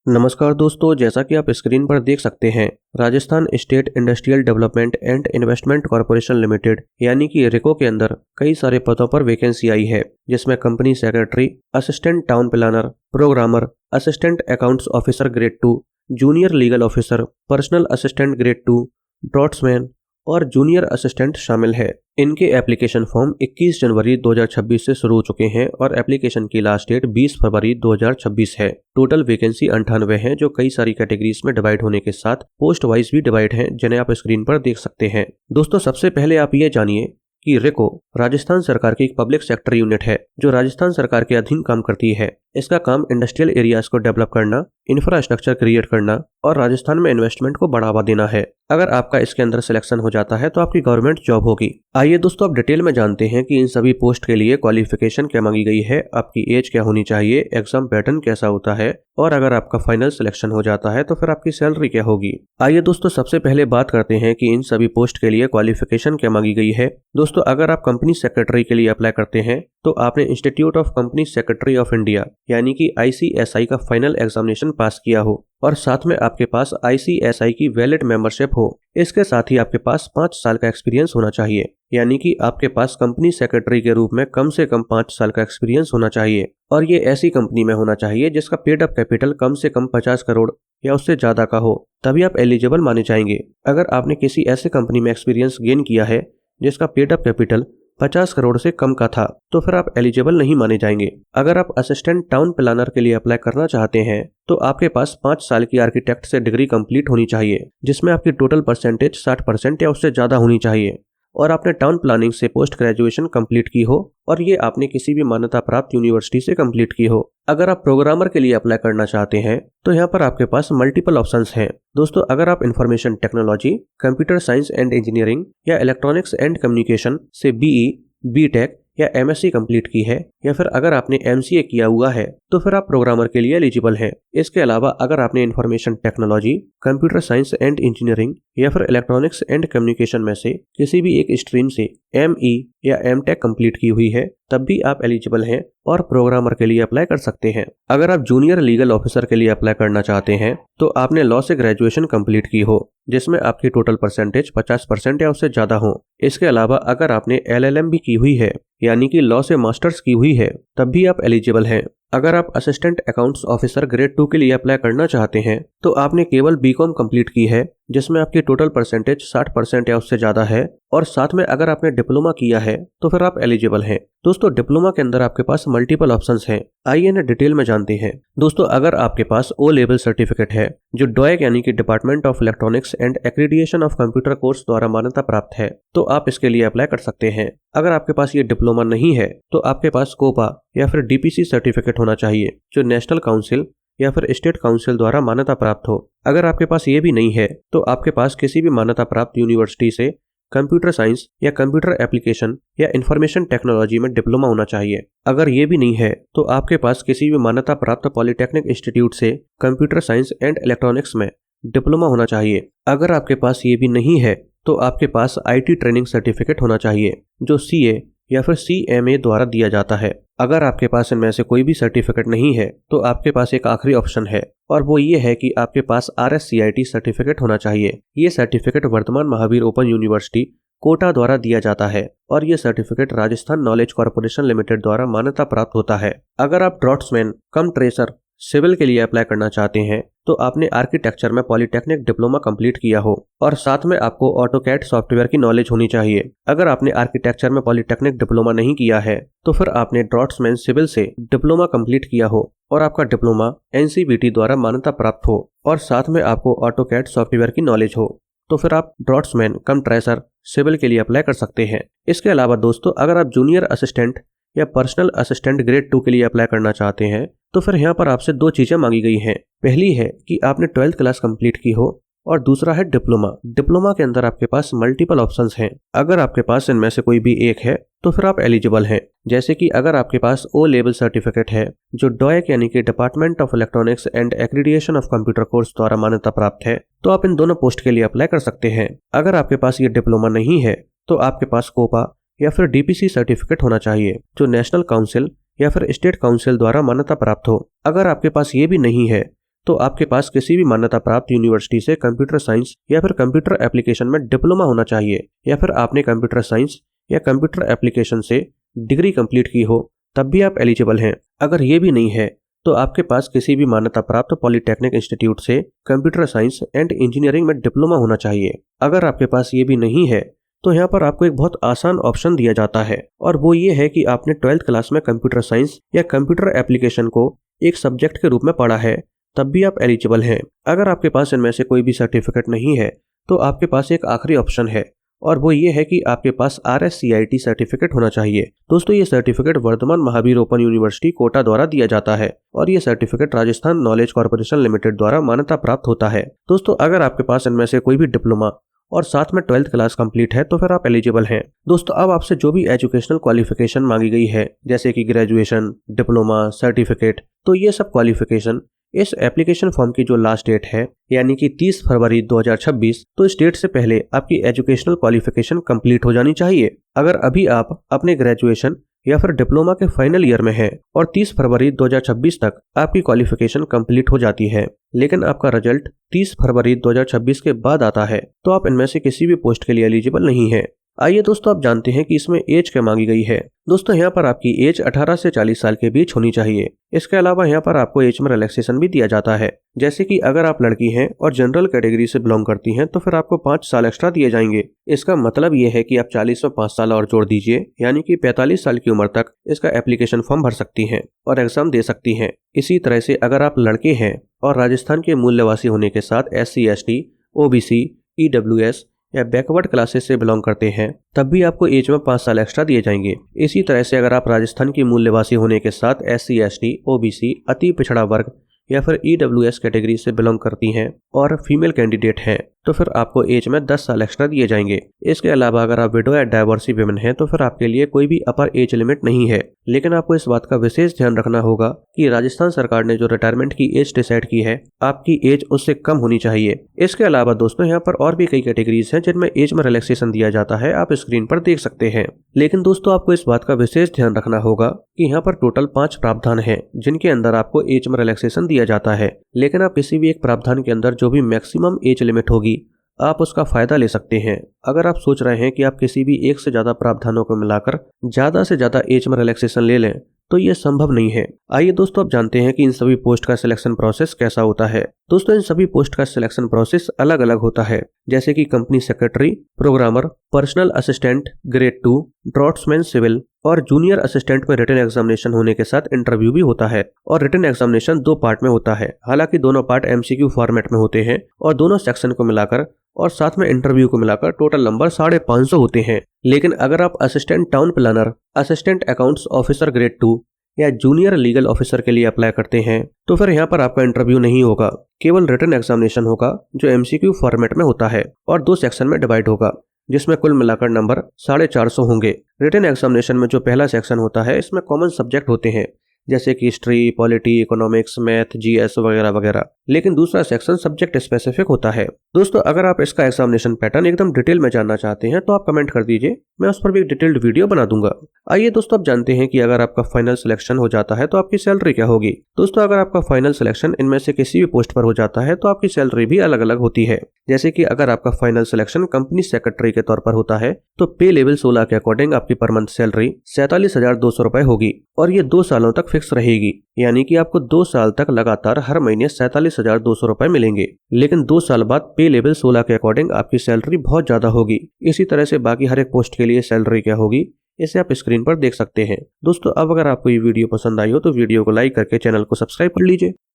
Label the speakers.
Speaker 1: नमस्कार दोस्तों, जैसा कि आप स्क्रीन पर देख सकते हैं, Rajasthan state industrial development and investment corporation limited यानी कि रेको के अंदर कई सारे पदों पर वैकेंसी आई है, जिसमें company secretary, assistant town planner, programmer, assistant accounts officer grade 2, junior legal officer, personal assistant grade 2, draughtsman और जूनियर असिस्टेंट शामिल है। इनके एप्लीकेशन फॉर्म 21 जनवरी 2026 से शुरू हो चुके हैं और एप्लीकेशन की लास्ट डेट 20 फरवरी 2026 है। टोटल वैकेंसी 98 है, जो कई सारी कैटेगरीज में डिवाइड होने के साथ पोस्ट वाइज भी डिवाइड हैं, जिन्हें आप स्क्रीन पर देख सकते हैं। दोस्तों, सबसे पहले आप ये जानिए कि रेको राजस्थान सरकार की एक पब्लिक सेक्टर यूनिट है जो राजस्थान सरकार के अधीन काम करती है। इसका काम इंडस्ट्रियल एरियाज को डेवलप करना, इंफ्रास्ट्रक्चर क्रिएट करना और राजस्थान में इन्वेस्टमेंट को बढ़ावा देना है। अगर आपका इसके अंदर सिलेक्शन हो जाता है तो आपकी गवर्नमेंट जॉब होगी। आइए दोस्तों, अब डिटेल में जानते हैं कि इन सभी पोस्ट के लिए क्वालिफिकेशन क्या मांगी गई है, आपकी एज क्या होनी चाहिए, एग्जाम पैटर्न कैसा होता है और अगर आपका फाइनल सिलेक्शन हो जाता है तो फिर आपकी सैलरी क्या होगी। आइए दोस्तों, सबसे पहले बात करते हैं कि इन सभी पोस्ट के लिए क्वालिफिकेशन क्या मांगी गई है। दोस्तों, अगर आप कंपनी सेक्रेटरी के लिए अप्लाई करते हैं तो आपने institute of company secretary of India यानी कि ICSI का फाइनल एग्जामिनेशन पास किया हो और साथ में आपके पास ICSI की वैलिड मेंबरशिप हो। इसके साथ ही आपके पास 5 साल का एक्सपीरियंस होना चाहिए, यानी कि आपके पास कंपनी सेक्रेटरी के रूप में कम से कम 5 साल का एक्सपीरियंस होना चाहिए और ये ऐसी कंपनी में होना चाहिए जिसका पेड अप कैपिटल कम से कम 50 करोड़ या उससे ज्यादा का हो, तभी आप एलिजिबल माने जाएंगे। अगर आपने किसी ऐसे कंपनी में एक्सपीरियंस गेन किया है जिसका पेड अप कैपिटल 50 करोड़ से कम का था तो फिर आप एलिजिबल नहीं माने जाएंगे। अगर आप असिस्टेंट टाउन प्लानर के लिए अप्लाई करना चाहते हैं तो आपके पास 5 साल की आर्किटेक्ट से डिग्री कंप्लीट होनी चाहिए, जिसमें आपकी टोटल परसेंटेज 60% या उससे ज्यादा होनी चाहिए और आपने टाउन प्लानिंग से पोस्ट ग्रेजुएशन कंप्लीट की हो और ये आपने किसी भी मान्यता प्राप्त यूनिवर्सिटी से कंप्लीट की हो। अगर आप प्रोग्रामर के लिए अप्लाई करना चाहते हैं तो यहाँ पर आपके पास मल्टीपल ऑप्शंस हैं। दोस्तों, अगर आप information technology, computer science and engineering या इलेक्ट्रॉनिक्स एंड कम्युनिकेशन से BE, BTech या MSc कंप्लीट की है या फिर अगर आपने MCA किया हुआ है तो फिर आप प्रोग्रामर के लिए एलिजिबल हैं। इसके अलावा अगर आपने information technology, computer science and engineering या फिर इलेक्ट्रॉनिक्स एंड कम्युनिकेशन में से किसी भी एक स्ट्रीम से ME या MTech कंप्लीट की हुई है तब भी आप एलिजिबल हैं और प्रोग्रामर के लिए अप्लाई कर सकते हैं। अगर आप जूनियर लीगल ऑफिसर के लिए अप्लाई करना चाहते हैं तो आपने लॉ से ग्रेजुएशन कंप्लीट की हो जिसमें आपकी टोटल परसेंटेज 50% या उससे ज्यादा हो। इसके अलावा अगर आपने LLM भी की हुई है यानी कि लॉ से मास्टर्स की हुई है तब भी आप एलिजिबल हैं। अगर आप असिस्टेंट अकाउंट्स ऑफिसर ग्रेड 2 के लिए अप्लाई करना चाहते हैं तो आपने केवल BCom कंप्लीट की है जिसमें आपकी टोटल परसेंटेज 60% या उससे ज्यादा है और साथ में अगर आपने डिप्लोमा किया है तो फिर आप एलिजिबल हैं। दोस्तों, डिप्लोमा के अंदर आपके पास मल्टीपल ऑप्शंस हैं। आइए इन्हें डिटेल में जानते हैं। दोस्तों, अगर आपके पास O लेवल सर्टिफिकेट है जो DOIC यानी कि department of electronics and accreditation of computer course द्वारा मान्यता प्राप्त है तो आप इसके लिए अप्लाई कर सकते हैं। अगर आपके पास ये डिप्लोमा नहीं है तो आपके पास COPA या फिर DPC सर्टिफिकेट होना चाहिए जो नेशनल काउंसिल या फिर स्टेट काउंसिल द्वारा मान्यता प्राप्त हो। अगर आपके पास ये भी नहीं है तो आपके पास किसी भी मान्यता प्राप्त यूनिवर्सिटी से कंप्यूटर साइंस या कंप्यूटर एप्लीकेशन या इंफॉर्मेशन टेक्नोलॉजी में डिप्लोमा होना चाहिए। अगर ये भी नहीं है तो आपके पास किसी भी मान्यता प्राप्त पॉलिटेक्निक इंस्टीट्यूट से कंप्यूटर साइंस एंड इलेक्ट्रॉनिक्स में डिप्लोमा होना चाहिए। अगर आपके पास ये भी नहीं है तो आपके पास IT ट्रेनिंग सर्टिफिकेट होना चाहिए जो CA या फिर CMA द्वारा दिया जाता है। अगर आपके पास इनमें से कोई भी सर्टिफिकेट नहीं है तो आपके पास एक आखिरी ऑप्शन है और वो ये है कि आपके पास RSCIT सर्टिफिकेट होना चाहिए। ये सर्टिफिकेट वर्तमान महावीर ओपन यूनिवर्सिटी कोटा द्वारा दिया जाता है और ये certificate Rajasthan knowledge corporation limited द्वारा मान्यता प्राप्त होता है। अगर आप ड्रॉट्समैन कम ट्रेसर सिविल के लिए अप्लाई करना चाहते हैं तो आपने आर्किटेक्चर में पॉलिटेक्निक डिप्लोमा कंप्लीट किया हो और साथ में आपको AutoCAD सॉफ्टवेयर की नॉलेज होनी चाहिए। अगर आपने आर्किटेक्चर में पॉलिटेक्निक डिप्लोमा नहीं किया है तो फिर आपने ड्रॉट्समैन सिविल से डिप्लोमा कंप्लीट किया हो और आपका डिप्लोमा NCBT द्वारा मान्यता प्राप्त हो और साथ में आपको AutoCAD सॉफ्टवेयर की नॉलेज हो तो फिर आप ड्रॉट्समैन कम ट्रेसर सिविल के लिए अप्लाई कर सकते हैं। इसके अलावा दोस्तों, अगर आप जूनियर असिस्टेंट या पर्सनल असिस्टेंट ग्रेड 2 के लिए अप्लाई करना चाहते हैं तो फिर यहाँ पर आपसे 2 चीजें मांगी गई हैं। पहली है कि आपने 12th क्लास कंप्लीट की हो और दूसरा है डिप्लोमा। डिप्लोमा के अंदर आपके पास मल्टीपल ऑप्शंस हैं। अगर आपके पास इनमें से कोई भी एक है तो फिर आप एलिजिबल हैं। जैसे कि अगर आपके पास O लेवल सर्टिफिकेट है जो DOIC यानी कि department of electronics and accreditation of computer course द्वारा मान्यता प्राप्त है तो आप इन दोनों पोस्ट के लिए अप्लाई कर सकते हैं। अगर आपके पास ये डिप्लोमा नहीं है तो आपके पास COPA या फिर DPC सर्टिफिकेट होना चाहिए जो नेशनल काउंसिल या फिर स्टेट काउंसिल द्वारा मान्यता प्राप्त हो। अगर आपके पास ये भी नहीं है तो आपके पास किसी भी मान्यता प्राप्त यूनिवर्सिटी से कंप्यूटर साइंस या फिर कंप्यूटर एप्लीकेशन में डिप्लोमा होना चाहिए, या फिर आपने कंप्यूटर साइंस या कंप्यूटर एप्लीकेशन से डिग्री कंप्लीट की हो, तब भी आप एलिजिबल हैं। अगर ये भी नहीं है तो आपके पास किसी भी मान्यता प्राप्त पॉलिटेक्निक इंस्टीट्यूट से कंप्यूटर साइंस एंड इंजीनियरिंग में डिप्लोमा होना चाहिए। अगर आपके पास ये भी नहीं है तो यहाँ पर आपको एक बहुत आसान ऑप्शन दिया जाता है, और वो ये है कि आपने 12th क्लास में कंप्यूटर साइंस या कंप्यूटर एप्लीकेशन को एक सब्जेक्ट के रूप में पढ़ा है, तब भी आप एलिजिबल हैं। अगर आपके पास इनमें से कोई भी सर्टिफिकेट नहीं है तो आपके पास एक आखिरी ऑप्शन है, और वो ये है कि आपके पास RSCIT सर्टिफिकेट होना चाहिए। दोस्तों, ये certificate Vardhman Mahaveer open university Kota द्वारा दिया जाता है, और ये certificate Rajasthan knowledge corporation limited द्वारा मान्यता प्राप्त होता है। दोस्तों, अगर आपके पास इनमें से कोई भी डिप्लोमा और साथ में 12th क्लास कंप्लीट है तो फिर आप एलिजिबल हैं। दोस्तों, अब आपसे जो भी एजुकेशनल क्वालिफिकेशन मांगी गई है, जैसे कि ग्रेजुएशन, डिप्लोमा, सर्टिफिकेट, तो ये सब क्वालिफिकेशन इस एप्लीकेशन फॉर्म की जो लास्ट डेट है, यानी कि 30 फरवरी 2026, तो इस डेट से पहले आपकी एजुकेशनल क्वालिफिकेशन कंप्लीट हो जानी चाहिए। अगर अभी आप अपने ग्रेजुएशन या फिर डिप्लोमा के फाइनल ईयर में है और 30 फरवरी 2026 तक आपकी क्वालिफिकेशन कंप्लीट हो जाती है, लेकिन आपका रिजल्ट 30 फरवरी 2026 के बाद आता है, तो आप इनमें से किसी भी पोस्ट के लिए एलिजिबल नहीं है। आइए दोस्तों, आप जानते हैं कि इसमें एज क्या मांगी गई है। दोस्तों, यहाँ पर आपकी एज 18 से 40 साल के बीच होनी चाहिए। इसके अलावा यहाँ पर आपको एज में रिलैक्सेशन भी दिया जाता है, जैसे कि अगर आप लड़की हैं और जनरल कैटेगरी से बिलोंग करती हैं तो फिर आपको 5 साल एक्स्ट्रा दिए जाएंगे। इसका मतलब ये है कि आप 40 में 5 साल और जोड़ दीजिए, यानी कि 45 साल की उम्र तक इसका एप्लीकेशन फॉर्म भर सकती हैं और एग्जाम दे सकती हैं। इसी तरह से अगर आप लड़के हैं और राजस्थान के मूल्यवासी होने के साथ SC ST OBC EWS या बैकवर्ड क्लासेस से बिलोंग करते हैं, तब भी आपको एज में 5 साल एक्स्ट्रा दिए जाएंगे। इसी तरह से अगर आप राजस्थान की मूल्यवासी होने के साथ SC ST OBC अति पिछड़ा वर्ग या फिर EWS कैटेगरी से बिलोंग करती हैं और फीमेल कैंडिडेट हैं, तो फिर आपको एज में 10 साल एक्स्ट्रा दिए जाएंगे। इसके अलावा अगर आप विडो या डाइवोर्सी विमेन हैं तो फिर आपके लिए कोई भी अपर एज लिमिट नहीं है, लेकिन आपको इस बात का विशेष ध्यान रखना होगा कि राजस्थान सरकार ने जो रिटायरमेंट की एज डिसाइड की है, आपकी एज उससे कम होनी चाहिए। इसके अलावा दोस्तों, यहाँ पर और भी कई कैटेगरीज हैं जिनमें एज में रिलैक्सेशन दिया जाता है, आप स्क्रीन पर देख सकते हैं। लेकिन दोस्तों, आपको इस बात का विशेष ध्यान रखना होगा कि यहाँ पर टोटल 5 प्रावधान हैं जिनके अंदर आपको एज में रिलैक्सेशन दिया जाता है, लेकिन आप किसी भी एक प्रावधान के अंदर जो भी मैक्सिमम एज लिमिट होगी आप उसका फायदा ले सकते हैं। अगर आप सोच रहे हैं कि आप किसी भी एक से ज्यादा प्रावधानों को मिलाकर ज्यादा से ज्यादा एज में रिलैक्सेशन ले लें, तो ये संभव नहीं है। आइए दोस्तों, आप जानते हैं कि इन सभी पोस्ट का सिलेक्शन प्रोसेस कैसा होता है। दोस्तों, इन सभी पोस्ट का सिलेक्शन प्रोसेस अलग अलग होता है, जैसे कि company secretary, programmer, personal assistant grade 2, draughtsman civil और जूनियर असिस्टेंट में रिटन एग्जामिनेशन होने के साथ इंटरव्यू भी होता है। और रिटन एग्जामिनेशन 2 पार्ट में होता है, हालांकि दोनों पार्ट MCQ फॉर्मेट में होते हैं और दोनों सेक्शन को मिलाकर और साथ में इंटरव्यू को मिलाकर टोटल नंबर 550 होते हैं। लेकिन अगर आप assistant town planner, assistant accounts officer grade 2 या जूनियर लीगल ऑफिसर के लिए अप्लाई करते हैं तो फिर यहाँ पर आपका इंटरव्यू नहीं होगा, केवल रिटन एग्जामिनेशन होगा जो MCQ फॉर्मेट में होता है और 2 सेक्शन में डिवाइड होगा, जिसमें कुल मिलाकर नंबर 450 होंगे। रिटन एग्जामिनेशन में जो पहला सेक्शन होता है, इसमें कॉमन सब्जेक्ट होते हैं जैसे कि history, polity, economics, math, GS वगैरह वगैरह, लेकिन दूसरा सेक्शन सब्जेक्ट स्पेसिफिक होता है। दोस्तों, अगर आप इसका एग्जामिनेशन पैटर्न एकदम डिटेल में जानना चाहते हैं तो आप कमेंट कर दीजिए, मैं उस पर भी एक डिटेल्ड वीडियो बना दूंगा। आइए दोस्तों, आप जानते हैं कि अगर आपका फाइनल सिलेक्शन हो जाता है तो आपकी सैलरी क्या होगी। दोस्तों, अगर आपका फाइनल सिलेक्शन इनमें से किसी भी पोस्ट पर हो जाता है तो आपकी सैलरी भी अलग अलग होती है। जैसे कि अगर आपका फाइनल सिलेक्शन कंपनी सेक्रेटरी के तौर पर होता है तो पे लेवल 16 के अकॉर्डिंग आपकी पर मंथ सैलरी 47,200 रुपए होगी और ये 2 सालों तक फिक्स रहेगी, यानी कि आपको 2 साल तक लगातार हर महीने 47,200 रुपए मिलेंगे। लेकिन 2 साल बाद पे लेवल 16 के अकॉर्डिंग आपकी सैलरी बहुत ज्यादा होगी। इसी तरह से बाकी हर एक पोस्ट के लिए सैलरी क्या होगी इसे आप स्क्रीन पर देख सकते हैं। दोस्तों, अब अगर आपको ये वीडियो पसंद आई हो तो वीडियो को लाइक करके चैनल को सब्सक्राइब कर लीजिए।